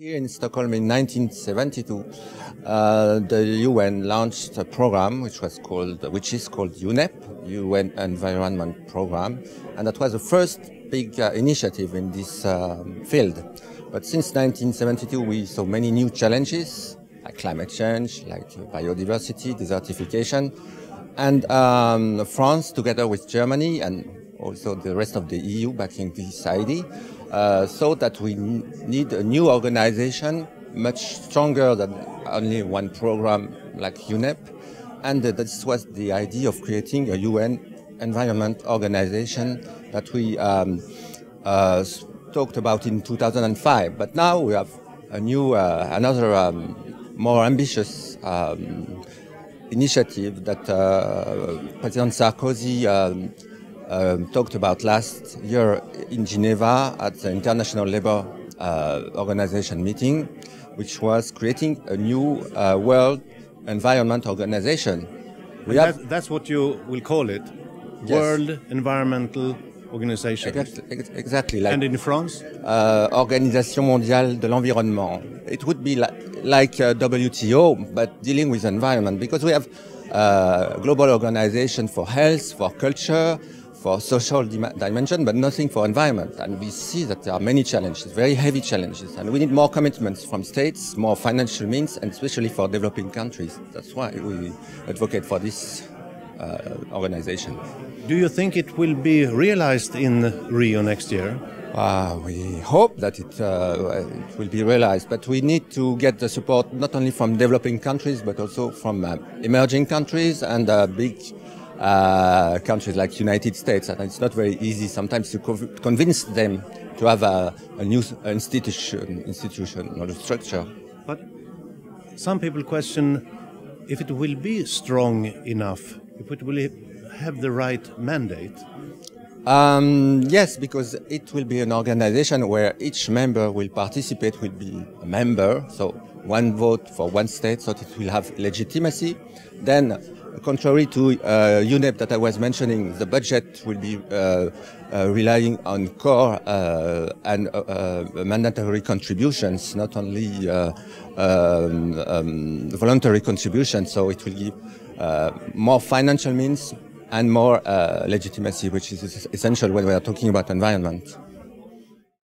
Here in Stockholm in 1972, the UN launched a program which is called UNEP, UN Environment Program, and that was the first big initiative in this field. But since 1972, we saw many new challenges, like climate change, like biodiversity, desertification, and France, together with Germany and also the rest of the EU backing this idea, so that we need a new organization, much stronger than only one program like UNEP. And this was the idea of creating a UN Environment Organization that we talked about in 2005. But now we have a new, another more ambitious initiative that President Sarkozy talked about last year in Geneva at the International Labour Organization meeting, which was creating a new World Environment Organization. That's what you will call it, yes. World Environmental Organization. Exactly. Like, and in France? Organisation Mondiale de l'Environnement. It would be like WTO, but dealing with environment, because we have a global organization for health, for culture, for social dimension, but nothing for environment. And we see that there are many challenges, very heavy challenges, and we need more commitments from states, more financial means, and especially for developing countries. That's why we advocate for this organization. Do you think it will be realized in Rio next year? We hope that it will be realized, but we need to get the support not only from developing countries, but also from emerging countries and big countries like United States. And it's not very easy sometimes to convince them to have a new institution or structure. But some people question if it will be strong enough, if it will have the right mandate. Yes, because it will be an organization where each member will participate, will be a member, so one vote for one state, so it will have legitimacy. Then, contrary to UNEP that I was mentioning, the budget will be relying on core and mandatory contributions, not only voluntary contributions, so it will give more financial means and more legitimacy, which is essential when we are talking about environment.